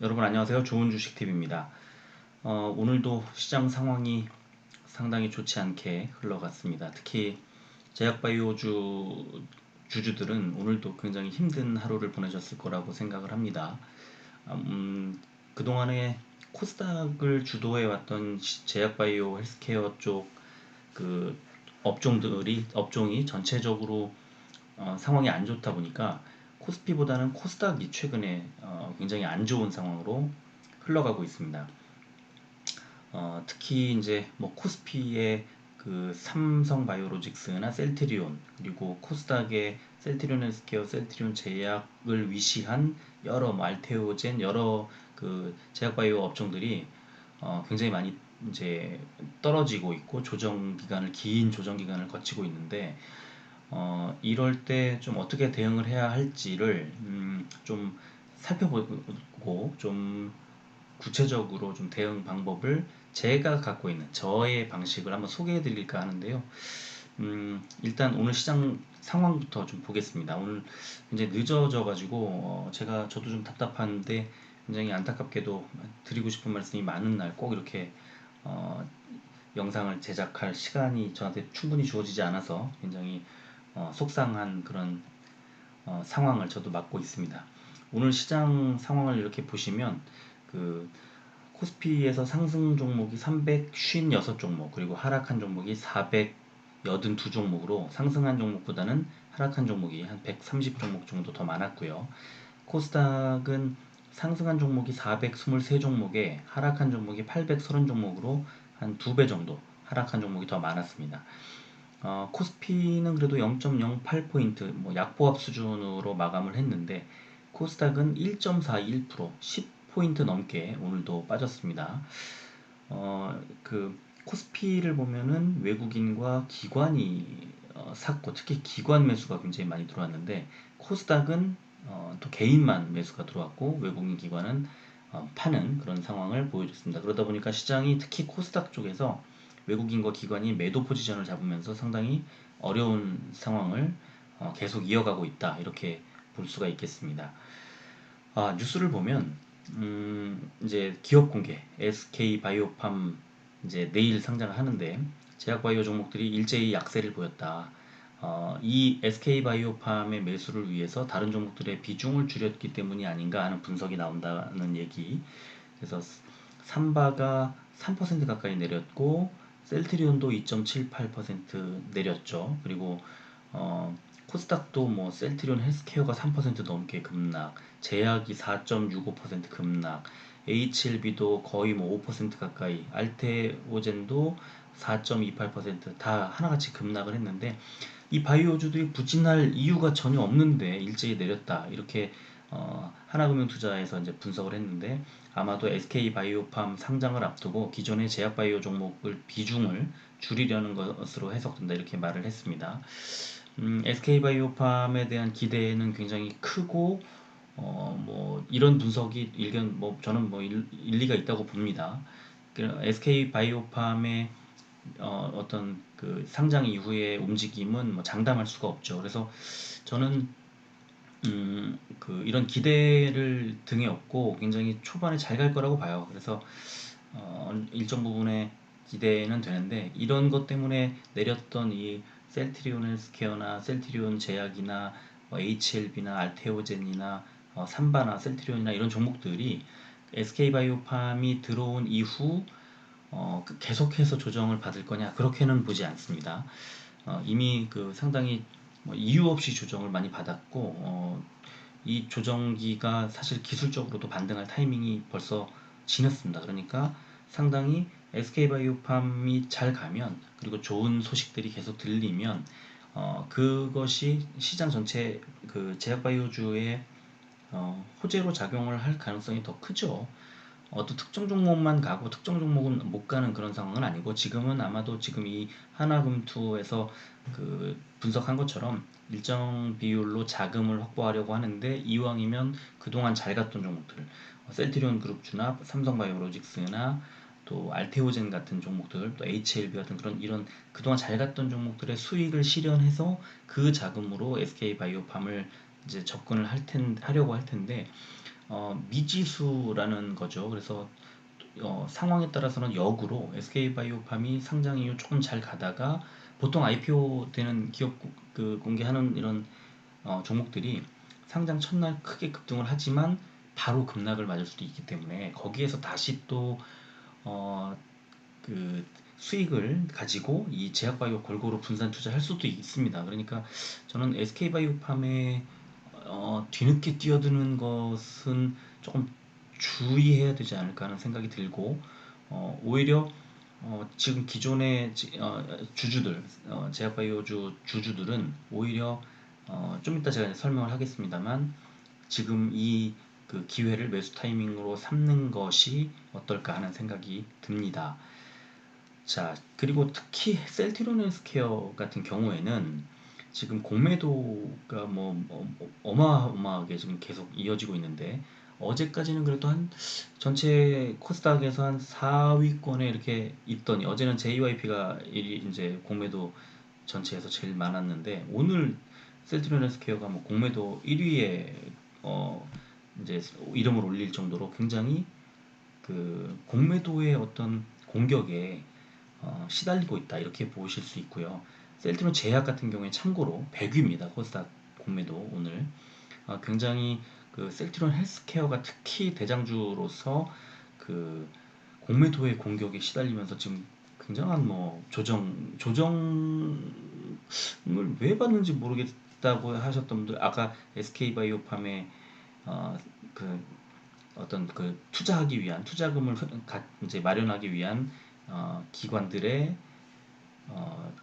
여러분 안녕하세요. 좋은 주식 팁입니다. 오늘도 시장 상황이 상당히 좋지 않게 흘러갔습니다. 특히 제약바이오주 주주들은 오늘도 굉장히 힘든 하루를 보내셨을 거라고 생각을 합니다. 그동안에 코스닥을 주도해 왔던 제약바이오 헬스케어 쪽 그 업종이 전체적으로 상황이 안 좋다 보니까 코스피보다는 코스닥이 최근에 굉장히 안 좋은 상황으로 흘러가고 있습니다. 특히 이제 뭐 코스피의 그 삼성바이오로직스나 셀트리온 그리고 코스닥의 셀트리온 헬스케어, 셀트리온 제약을 위시한 여러 뭐 알테오젠 여러 그 제약바이오 업종들이 굉장히 많이 이제 떨어지고 있고 긴 조정 기간을 거치고 있는데 이럴 때 좀 어떻게 대응을 해야 할지를 좀 살펴보고 좀 구체적으로 좀 대응 방법을 제가 갖고 있는 저의 방식을 한번 소개해 드릴까 하는데요. 일단 오늘 시장 상황부터 좀 보겠습니다. 오늘 이제 늦어져 가지고 저도 좀 답답한데 굉장히 안타깝게도 드리고 싶은 말씀이 많은 날 꼭 이렇게 어, 영상을 제작할 시간이 저한테 충분히 주어지지 않아서 굉장히 속상한 그런 상황을 저도 맡고 있습니다. 오늘 시장 상황을 이렇게 보시면 그 코스피에서 상승 종목이 356종목 그리고 하락한 종목이 482 종목으로 상승한 종목보다는 하락한 종목이 한 130종목 정도 더 많았고요. 코스닥은 상승한 종목이 423종목에 하락한 종목이 830종목으로 한 2배 정도 하락한 종목이 더 많았습니다. 코스피는 그래도 0.08포인트 뭐 약보합 수준으로 마감을 했는데 코스닥은 1.41% 10포인트 넘게 오늘도 빠졌습니다. 코스피를 보면은 외국인과 기관이 샀고 특히 기관 매수가 굉장히 많이 들어왔는데 코스닥은 또 개인만 매수가 들어왔고 외국인 기관은 파는 그런 상황을 보여줬습니다. 그러다 보니까 시장이 특히 코스닥 쪽에서 외국인과 기관이 매도 포지션을 잡으면서 상당히 어려운 상황을 계속 이어가고 있다 이렇게 볼 수가 있겠습니다. 뉴스를 보면 이제 기업 공개 SK 바이오팜 이제 내일 상장을 하는데 제약바이오 종목들이 일제히 약세를 보였다. 이 SK 바이오팜의 매수를 위해서 다른 종목들의 비중을 줄였기 때문이 아닌가 하는 분석이 나온다는 얘기. 그래서 삼바가 3% 가까이 내렸고 셀트리온도 2.78% 내렸죠. 그리고 코스닥도 뭐 셀트리온 헬스케어가 3% 넘게 급락, 제약이 4.65% 급락, HLB도 거의 뭐 5% 가까이, 알테오젠도 4.28%다 하나같이 급락을 했는데 이 바이오주들이 부진할 이유가 전혀 없는데 일제히 내렸다 이렇게 하나금융투자에서 이제 분석을 했는데 아마도 SK바이오팜 상장을 앞두고 기존의 제약바이오 종목을 비중을 줄이려는 것으로 해석된다 이렇게 말을 했습니다. SK바이오팜에 대한 기대는 굉장히 크고 뭐 이런 분석이 일견 뭐 저는 뭐 일리가 있다고 봅니다. SK바이오팜의 어떤 그 상장 이후의 움직임은 뭐 장담할 수가 없죠. 그래서 저는 이런 기대를 등에 업고 굉장히 초반에 잘 갈 거라고 봐요. 그래서 일정 부분의 기대는 되는데 이런 것 때문에 내렸던 이 셀트리온 헬스케어나 셀트리온 제약이나 뭐 HLB나 알테오젠이나 삼바나 셀트리온이나 이런 종목들이 SK바이오팜이 들어온 이후 계속해서 조정을 받을 거냐 그렇게는 보지 않습니다. 이미 그 상당히 뭐 이유 없이 조정을 많이 받았고 이 조정기가 사실 기술적으로도 반등할 타이밍이 벌써 지났습니다. 그러니까 상당히 SK바이오팜이 잘 가면 그리고 좋은 소식들이 계속 들리면 그것이 시장 전체 그 제약바이오주의 호재로 작용을 할 가능성이 더 크죠. 어떤 특정 종목만 가고 특정 종목은 못 가는 그런 상황은 아니고 지금은 아마도 지금 이 하나금투에서 그 분석한 것처럼 일정 비율로 자금을 확보하려고 하는데 이왕이면 그동안 잘 갔던 종목들 셀트리온 그룹주나 삼성바이오로직스나 또 알테오젠 같은 종목들 또 HLB 같은 그런 이런 그동안 잘 갔던 종목들의 수익을 실현해서 그 자금으로 SK바이오팜을 이제 접근을 하려고 할 텐데 미지수라는 거죠. 그래서 상황에 따라서는 역으로 SK바이오팜이 상장 이후 조금 잘 가다가 보통 IPO 되는 기업 그 공개하는 이런 종목들이 상장 첫날 크게 급등을 하지만 바로 급락을 맞을 수도 있기 때문에 거기에서 다시 또 어, 그 수익을 가지고 이 제약바이오 골고루 분산 투자할 수도 있습니다. 그러니까 저는 SK바이오팜에 뒤늦게 뛰어드는 것은 조금 주의해야 되지 않을까 하는 생각이 들고 오히려 지금 기존의 주주들 제약바이오주 주주들은 오히려 좀 이따 제가 설명을 하겠습니다만 지금 이 그 기회를 매수 타이밍으로 삼는 것이 어떨까 하는 생각이 듭니다. 자, 그리고 특히 셀트리온 헬스케어 같은 경우에는 지금 공매도가 어마어마하게 지금 계속 이어지고 있는데 어제까지는 그래도 한 전체 코스닥에서 한 4위권에 이렇게 있더니 어제는 JYP가 이제 공매도 전체에서 제일 많았는데 오늘 셀트리온 헬스케어가 뭐 공매도 1위에 이제 이름을 올릴 정도로 굉장히 그 공매도의 어떤 공격에 시달리고 있다 이렇게 보실 수 있고요. 셀트론 제약 같은 경우에 참고로 100위입니다. 코스닥 공매도 오늘 굉장히 그 셀트론 헬스케어가 특히 대장주로서 그 공매도의 공격에 시달리면서 지금 굉장한 뭐 조정을 왜 받는지 모르겠다고 하셨던 분들 아까 SK바이오팜의 어, 그 어떤 그 투자하기 위한 투자금을 이제 마련하기 위한 기관들의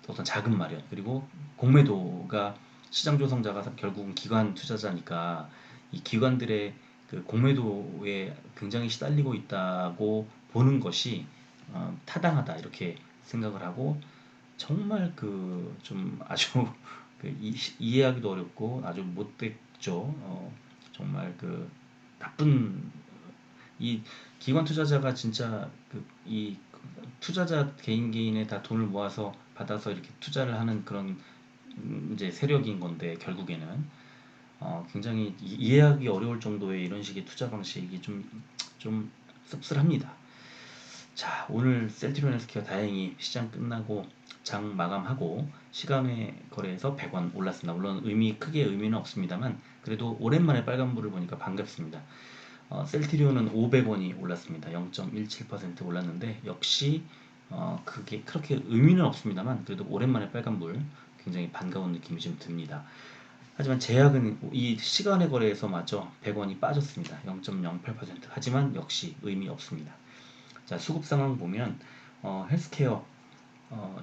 어떤 자금 마련 그리고 공매도가 시장 조성자가 결국은 기관 투자자니까 이 기관들의 그 공매도에 굉장히 시달리고 있다고 보는 것이 타당하다 이렇게 생각을 하고 정말 그 좀 아주 그 이해하기도 어렵고 아주 못됐죠. 정말 그 나쁜 이 기관 투자자가 진짜 이 투자자 개인에 다 돈을 모아서 받아서 이렇게 투자를 하는 그런 이제 세력인 건데 결국에는 굉장히 이해하기 어려울 정도의 이런 식의 투자 방식이 좀 씁쓸합니다. 자, 오늘 셀트리온 헬스케어 다행히 시장 끝나고 장 마감하고 시간의 거래에서 100원 올랐습니다. 물론 크게 의미는 없습니다만 그래도 오랜만에 빨간불을 보니까 반갑습니다. 셀트리온은 500원이 올랐습니다. 0.17% 올랐는데 역시 그게 그렇게 의미는 없습니다만 그래도 오랜만에 빨간불 굉장히 반가운 느낌이 좀 듭니다. 하지만 제약은 이 시간의 거래에서 마저 100원이 빠졌습니다. 0.08% 하지만 역시 의미 없습니다. 자, 수급 상황 보면 헬스케어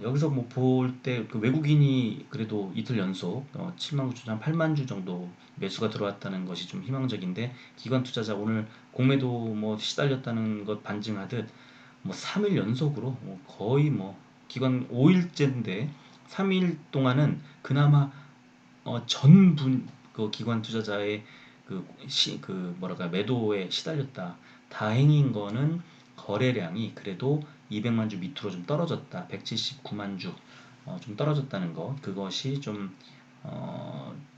여기서 뭐 볼 때 그 외국인이 그래도 이틀 연속 7만 9천 한 8만 주 정도 매수가 들어왔다는 것이 좀 희망적인데 기관 투자자 오늘 공매도 뭐 시달렸다는 것 반증하듯 뭐 3일 연속으로 뭐 거의 뭐 기관 5일째인데 3일 동안은 그나마 전분 그 기관 투자자의 그 뭐랄까 매도에 시달렸다. 다행인 거는 거래량이 그래도 200만 주 밑으로 좀 떨어졌다. 179만 주 좀 떨어졌다는 거. 그것이 좀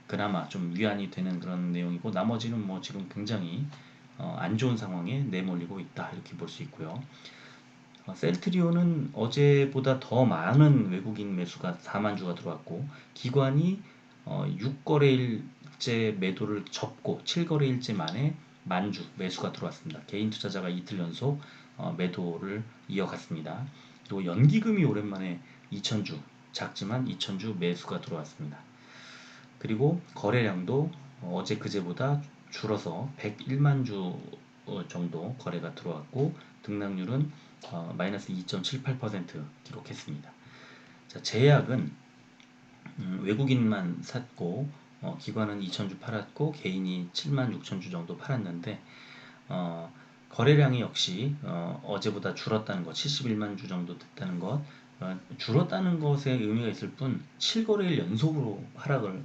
그나마 좀 위안이 되는 그런 내용이고 나머지는 뭐 지금 굉장히 안 좋은 상황에 내몰리고 있다. 이렇게 볼 수 있고요. 셀트리온은 어제보다 더 많은 외국인 매수가 4만 주가 들어왔고 기관이 6거래일째 매도를 접고 7거래일째 만에 만주 매수가 들어왔습니다. 개인 투자자가 이틀 연속 매도를 이어갔습니다. 그리고 연기금이 오랜만에 2천주 작지만 2천주 매수가 들어왔습니다. 그리고 거래량도 어제 그제보다 줄어서 101만 주 정도 거래가 들어왔고 등락률은 마이너스 2.78% 기록했습니다. 자, 제약은 외국인만 샀고 기관은 2천주 팔았고 개인이 7만 6천주 정도 팔았는데 거래량이 역시 어제보다 줄었다는 것 71만 주 정도 됐다는 것 줄었다는 것에 의미가 있을 뿐 7거래일 연속으로 하락을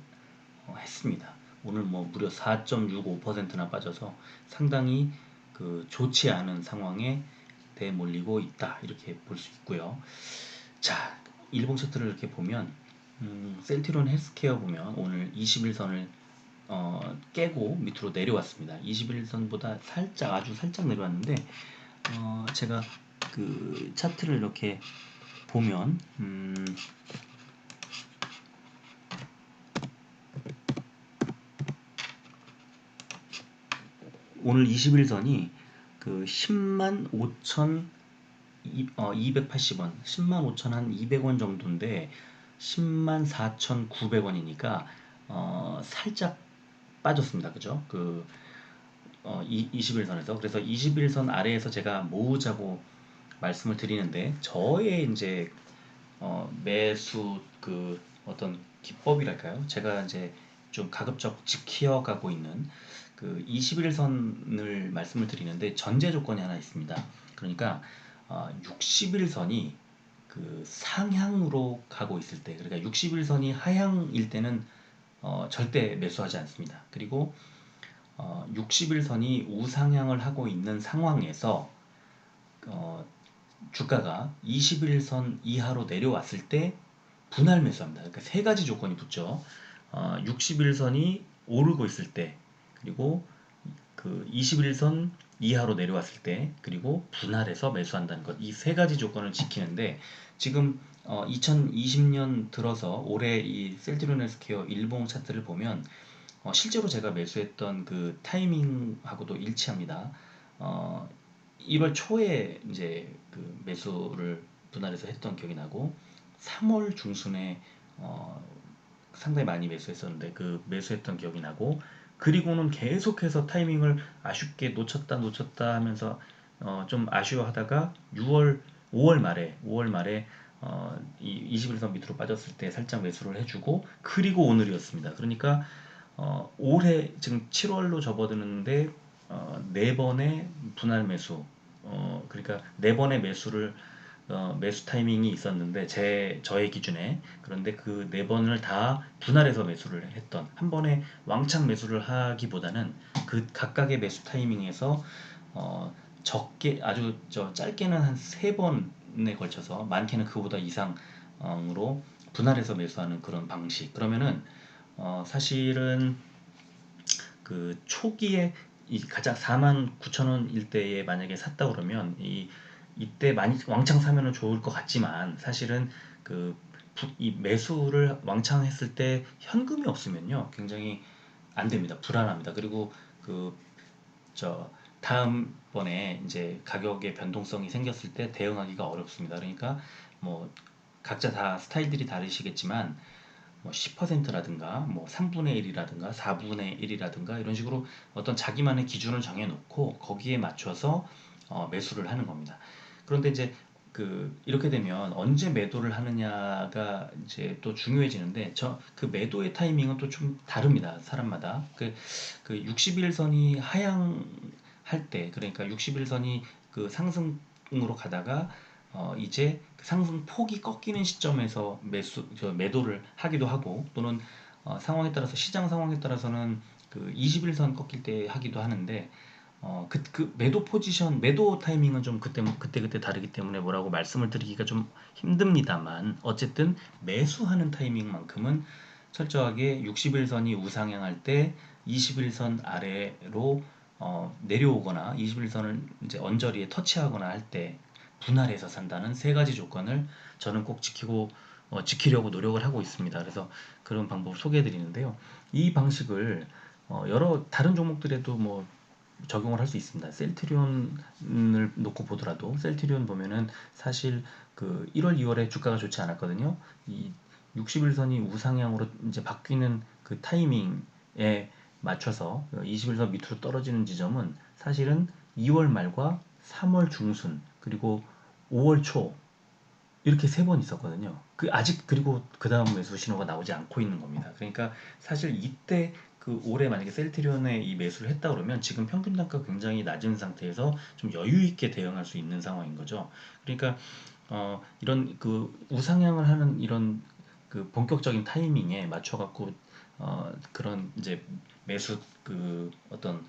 했습니다. 오늘 뭐 무려 4.65%나 빠져서 상당히 그 좋지 않은 상황에 대몰리고 있다 이렇게 볼 수 있고요. 자, 일봉 차트를 이렇게 보면 셀트리온 헬스케어 보면 오늘 21선을 깨고 밑으로 내려왔습니다. 21선보다 살짝 아주 살짝 내려왔는데 제가 그 차트를 이렇게 보면 오늘 21선이 그 10만 5천 280원, 10만 5천 한 200원 정도인데 10만 4,900원이니까 살짝 빠졌습니다. 그죠? 21선에서. 그래서 21선 아래에서 제가 모으자고 말씀을 드리는데 저의 이제 매수 그 어떤 기법이랄까요? 제가 이제 좀 가급적 지켜가고 있는 그 21선을 말씀을 드리는데 전제 조건이 하나 있습니다. 그러니까 60일선이 그 상향으로 가고 있을 때, 그러니까 60일선이 하향일 때는 절대 매수하지 않습니다. 그리고 60일선이 우상향을 하고 있는 상황에서 어, 주가가 21선 이하로 내려왔을 때 분할 매수합니다. 그러니까 세 가지 조건이 붙죠. 61선이 오르고 있을 때, 그리고 그 21선 이하로 내려왔을 때, 그리고 분할해서 매수한다는 것. 이 세 가지 조건을 지키는데 지금 2020년 들어서 올해 이 셀트리온헬스케어 일봉 차트를 보면 실제로 제가 매수했던 그 타이밍하고도 일치합니다. 어, 1월 초에 이제 그 매수를 분할해서 했던 기억이 나고 3월 중순에 어, 상당히 많이 매수했었는데 그 매수했던 기억이 나고 그리고는 계속해서 타이밍을 아쉽게 놓쳤다 하면서 좀 아쉬워하다가 5월 말에 이 21선 밑으로 빠졌을 때 살짝 매수를 해주고 그리고 오늘이었습니다. 그러니까 올해 지금 7월로 접어드는데 네 번의 분할 매수 그러니까 네 번의 매수를 매수 타이밍이 있었는데 저의 기준에 그런데 그 네 번을 다 분할해서 매수를 했던 한 번에 왕창 매수를 하기보다는 그 각각의 매수 타이밍에서 적게 아주 짧게는 한 세 번에 걸쳐서 많게는 그보다 이상으로 분할해서 매수하는 그런 방식. 그러면은 사실은 그 초기에 이 가장 49,000원 일대에 만약에 샀다 그러면 이때 많이 왕창 사면은 좋을 것 같지만 사실은 그 이 매수를 왕창 했을 때 현금이 없으면요 굉장히 안 됩니다. 불안합니다. 그리고 그 다음번에 이제 가격의 변동성이 생겼을 때 대응하기가 어렵습니다. 그러니까 뭐 각자 다 스타일들이 다르시겠지만 뭐 10%라든가 뭐 3분의 1이라든가 4분의 1이라든가 이런 식으로 어떤 자기만의 기준을 정해놓고 거기에 맞춰서 매수를 하는 겁니다. 그런데 이제 이렇게 되면 언제 매도를 하느냐가 이제 또 중요해지는데 그 매도의 타이밍은 또 좀 다릅니다. 사람마다. 60일선이 하향할 때 그러니까 60일선이 그 상승으로 가다가 이제 그 상승 폭이 꺾이는 시점에서 매도를 하기도 하고 또는 상황에 따라서 시장 상황에 따라서는 그 21선 꺾일 때 하기도 하는데 그 매도 포지션 매도 타이밍은 좀 그때 다르기 때문에 뭐라고 말씀을 드리기가 좀 힘듭니다만 어쨌든 매수하는 타이밍만큼은 철저하게 60일선이 우상향할 때 21선 아래로 내려오거나 21선을 이제 언저리에 터치하거나 할 때 분할해서 산다는 세 가지 조건을 저는 꼭 지키려고 노력을 하고 있습니다. 그래서 그런 방법을 소개해 드리는데요. 이 방식을 여러 다른 종목들에도 뭐 적용을 할 수 있습니다. 셀트리온을 놓고 보더라도 셀트리온 보면은 사실 그 1월, 2월에 주가가 좋지 않았거든요. 이 60일선이 우상향으로 이제 바뀌는 그 타이밍에 맞춰서 21선 밑으로 떨어지는 지점은 사실은 2월 말과 3월 중순 그리고 5월 초 이렇게 세 번 있었거든요. 아직 그리고 그 다음 매수 신호가 나오지 않고 있는 겁니다. 그러니까 사실 이때 그 올해 만약에 셀트리온에 이 매수를 했다 그러면 지금 평균 단가 굉장히 낮은 상태에서 좀 여유 있게 대응할 수 있는 상황인 거죠. 그러니까 이런 그 우상향을 하는 이런 그 본격적인 타이밍에 맞춰 갖고 그런 이제 매수 그 어떤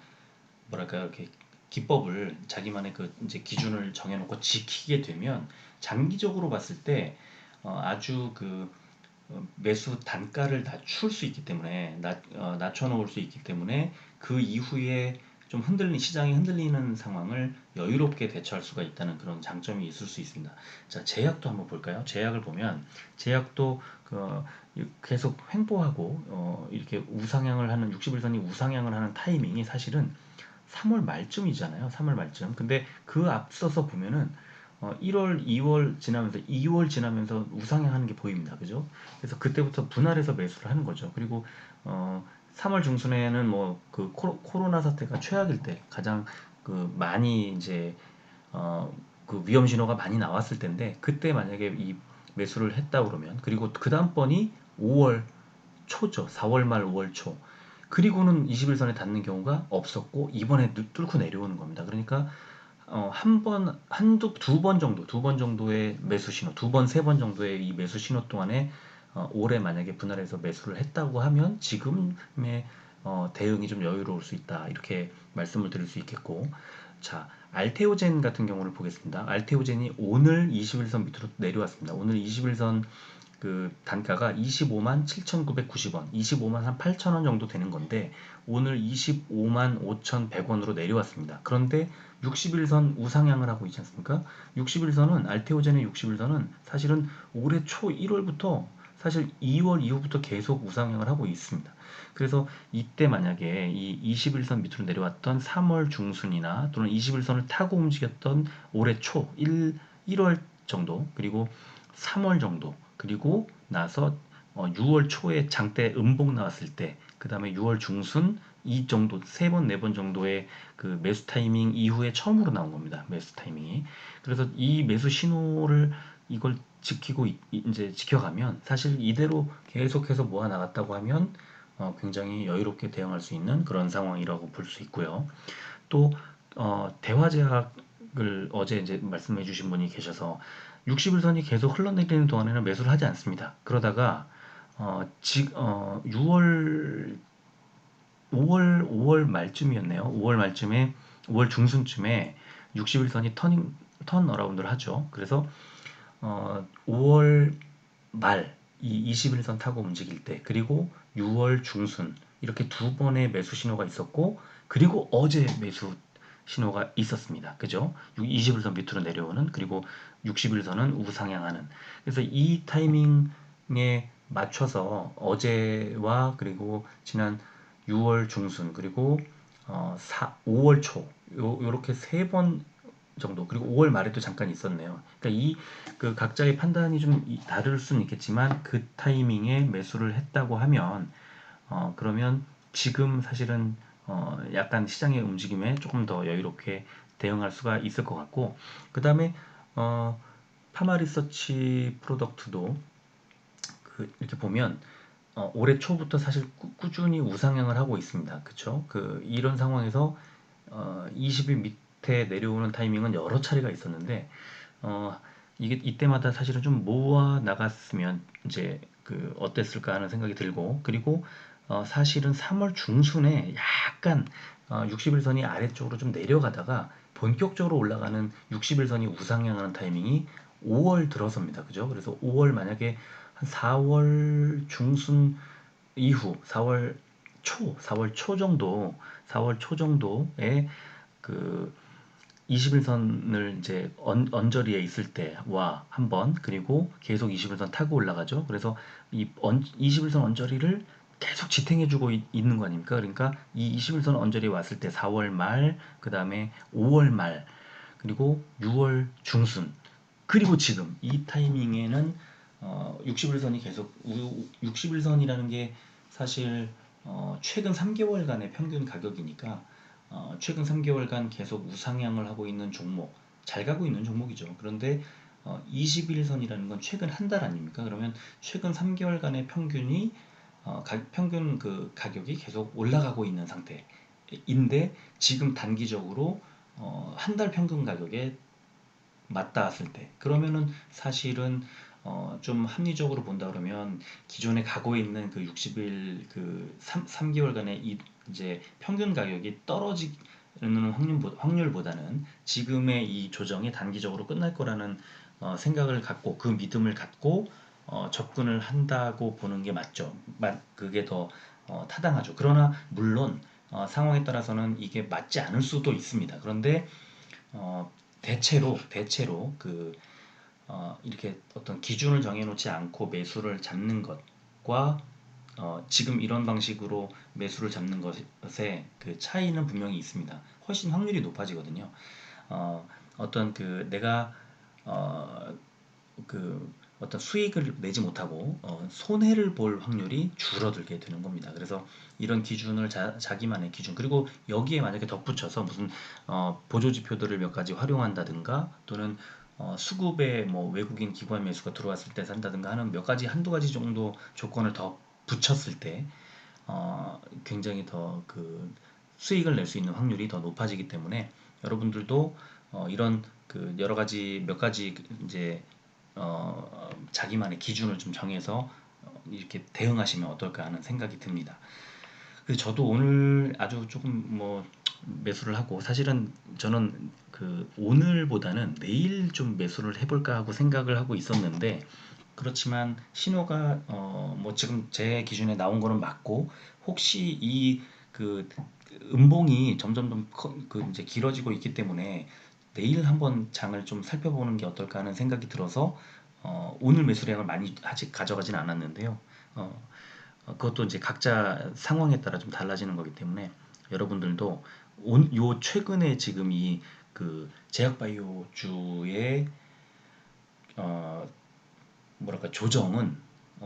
뭐랄까요 이렇게 기법을 자기만의 그 이제 기준을 정해놓고 지키게 되면 장기적으로 봤을 때 아주 그 매수 단가를 낮출 수 있기 때문에 낮춰놓을 수 있기 때문에 그 이후에 좀 시장이 흔들리는 상황을 여유롭게 대처할 수가 있다는 그런 장점이 있을 수 있습니다. 자, 제약도 한번 볼까요? 제약을 보면 제약도 계속 횡보하고 이렇게 우상향을 하는 60일선이 우상향을 하는 타이밍이 사실은 3월 말쯤이잖아요. 3월 말쯤. 근데 그 앞서서 보면은 1월, 2월 지나면서 2월 지나면서 우상향하는 게 보입니다. 그죠? 그래서 그때부터 분할해서 매수를 하는 거죠. 그리고 3월 중순에는 뭐 그 코로나 사태가 최악일 때 가장 그 많이 이제 그 위험 신호가 많이 나왔을 텐데 그때 만약에 이 매수를 했다 그러면 그리고 그 다음번이 5월 초죠. 4월 말 5월 초. 그리고는 21선에 닿는 경우가 없었고 이번에 뚫고 내려오는 겁니다. 그러니까 한 번, 두 번 정도, 두 번 정도의 매수 신호, 두 번, 세 번 정도의 이 매수 신호 동안에 올해 만약에 분할해서 매수를 했다고 하면 지금의 대응이 좀 여유로울 수 있다. 이렇게 말씀을 드릴 수 있겠고. 자, 알테오젠 같은 경우를 보겠습니다. 알테오젠이 오늘 21선 밑으로 내려왔습니다. 오늘 21선 그 단가가 25만 7,990원, 25만 한 8천원 정도 되는 건데 오늘 25만 5,100원으로 내려왔습니다. 그런데 60일선 우상향을 하고 있지 않습니까? 60일선은 알테오젠의 60일선은 사실은 올해 초 1월부터 사실 2월 이후부터 계속 우상향을 하고 있습니다. 그래서 이때 만약에 이 21선 밑으로 내려왔던 3월 중순이나 또는 21선을 타고 움직였던 올해 초 1월 정도 그리고 3월 정도 그리고 나서 6월 초에 장대 음봉 나왔을 때, 그 다음에 6월 중순 이 정도 세 번, 네 번 정도의 그 매수 타이밍 이후에 처음으로 나온 겁니다. 매수 타이밍이. 그래서 이 매수 신호를 이걸 지키고 이제 지켜가면 사실 이대로 계속해서 모아 나갔다고 하면 굉장히 여유롭게 대응할 수 있는 그런 상황이라고 볼 수 있고요. 또 대화제약을 어제 이제 말씀해 주신 분이 계셔서 60일선이 계속 흘러내리는 동안에는 매수를 하지 않습니다. 그러다가 6월 5월 말쯤이었네요. 5월 말쯤에 5월 중순쯤에 60일선이 턴 어라운드를 하죠. 그래서 5월 말 이 21선 타고 움직일 때 그리고 6월 중순 이렇게 두 번의 매수 신호가 있었고 그리고 어제 매수 신호가 있었습니다. 그죠? 20일선 밑으로 내려오는 그리고 60일선은 우상향하는 그래서 이 타이밍에 맞춰서 어제와 그리고 지난 6월 중순 그리고 5월 초 요렇게 세 번 정도 그리고 5월 말에도 잠깐 있었네요. 그러니까 이 그 각자의 판단이 좀 다를 수는 있겠지만 그 타이밍에 매수를 했다고 하면 그러면 지금 사실은 약간 시장의 움직임에 조금 더 여유롭게 대응할 수가 있을 것 같고 그 다음에 파마리서치 프로덕트도 이렇게 보면 올해 초부터 사실 꾸준히 우상향을 하고 있습니다. 그쵸? 이런 상황에서 20일 밑에 내려오는 타이밍은 여러 차례가 있었는데 어, 이게 이때마다 사실은 좀 모아 나갔으면 이제 어땠을까 하는 생각이 들고 그리고 사실은 3월 중순에 약간 60일선이 아래쪽으로 좀 내려가다가 본격적으로 올라가는 60일선이 우상향하는 타이밍이 5월 들어서입니다. 그죠? 그래서 5월 만약에 한 4월 중순 이후 4월 초 정도 4월 초 정도에 그 21선을 이제 언저리에 있을 때와 한번 그리고 계속 21선 타고 올라가죠. 그래서 이 21선 언저리를 계속 지탱해주고 있는 거 아닙니까? 그러니까 이 21선 언저리 왔을 때 4월 말, 그 다음에 5월 말, 그리고 6월 중순, 그리고 지금 이 타이밍에는 61선이 계속 61선이라는 게 사실 최근 3개월간의 평균 가격이니까 최근 3개월간 계속 우상향을 하고 있는 종목, 잘 가고 있는 종목이죠. 그런데 21선이라는 건 최근 한 달 아닙니까? 그러면 최근 3개월간의 평균이 평균 그 가격이 계속 올라가고 있는 상태인데 지금 단기적으로 한 달 평균 가격에 맞닿았을 때 그러면은 사실은 좀 합리적으로 본다 그러면 기존에 가고 있는 그 60일 그 3개월간의 이제 평균 가격이 떨어지는 확률보다는 지금의 이 조정이 단기적으로 끝날 거라는 생각을 갖고 그 믿음을 갖고 접근을 한다고 보는 게 맞죠. 그게 더 타당하죠. 그러나 물론 상황에 따라서는 이게 맞지 않을 수도 있습니다. 그런데 대체로 이렇게 어떤 기준을 정해놓지 않고 매수를 잡는 것과 지금 이런 방식으로 매수를 잡는 것의 그 차이는 분명히 있습니다. 훨씬 확률이 높아지거든요. 어떤 내가 어, 어떤 수익을 내지 못하고 손해를 볼 확률이 줄어들게 되는 겁니다. 그래서 이런 기준을 자기만의 기준, 그리고 여기에 만약에 덧붙여서 무슨 보조 지표들을 몇 가지 활용한다든가, 또는 수급에 뭐 외국인 기관 매수가 들어왔을 때 산다든가 하는 몇 가지, 한두 가지 정도 조건을 더 붙였을 때 굉장히 더 수익을 낼 수 있는 확률이 더 높아지기 때문에, 여러분들도 이런 여러 가지 몇 가지 이제 자기만의 기준을 좀 정해서 이렇게 대응하시면 어떨까 하는 생각이 듭니다. 그래서 저도 오늘 아주 조금 매수를 하고, 사실은 저는 오늘보다는 내일 좀 매수를 해볼까 하고 생각을 하고 있었는데, 그렇지만 신호가 지금 제 기준에 나온 거는 맞고, 혹시 이 음봉이 점점 이제 길어지고 있기 때문에 내일 한번 장을 좀 살펴보는 게 어떨까 하는 생각이 들어서 오늘 매수량을 많이 아직 가져가진 않았는데요. 그것도 이제 각자 상황에 따라 좀 달라지는 거기 때문에, 여러분들도 요 최근에 지금 이 제약바이오주의 어, 뭐랄까 조정은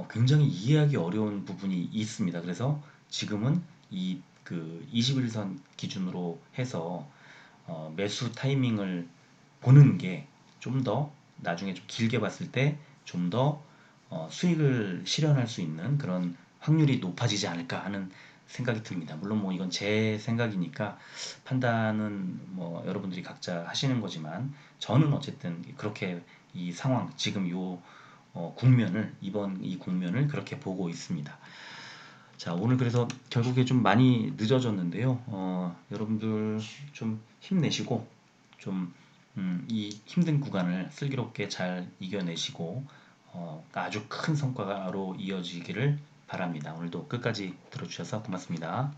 굉장히 이해하기 어려운 부분이 있습니다. 그래서 지금은 이 21선 기준으로 해서 매수 타이밍을 보는 게 좀 더 나중에 좀 길게 봤을 때 좀 더 수익을 실현할 수 있는 그런 확률이 높아지지 않을까 하는 생각이 듭니다. 물론 이건 제 생각이니까 판단은 여러분들이 각자 하시는 거지만, 저는 어쨌든 그렇게 이 상황, 지금 이번 이 국면을 그렇게 보고 있습니다. 자, 오늘 그래서 결국에 좀 많이 늦어졌는데요. 여러분들 좀 힘내시고, 이 힘든 구간을 슬기롭게 잘 이겨내시고, 아주 큰 성과로 이어지기를 바랍니다. 오늘도 끝까지 들어주셔서 고맙습니다.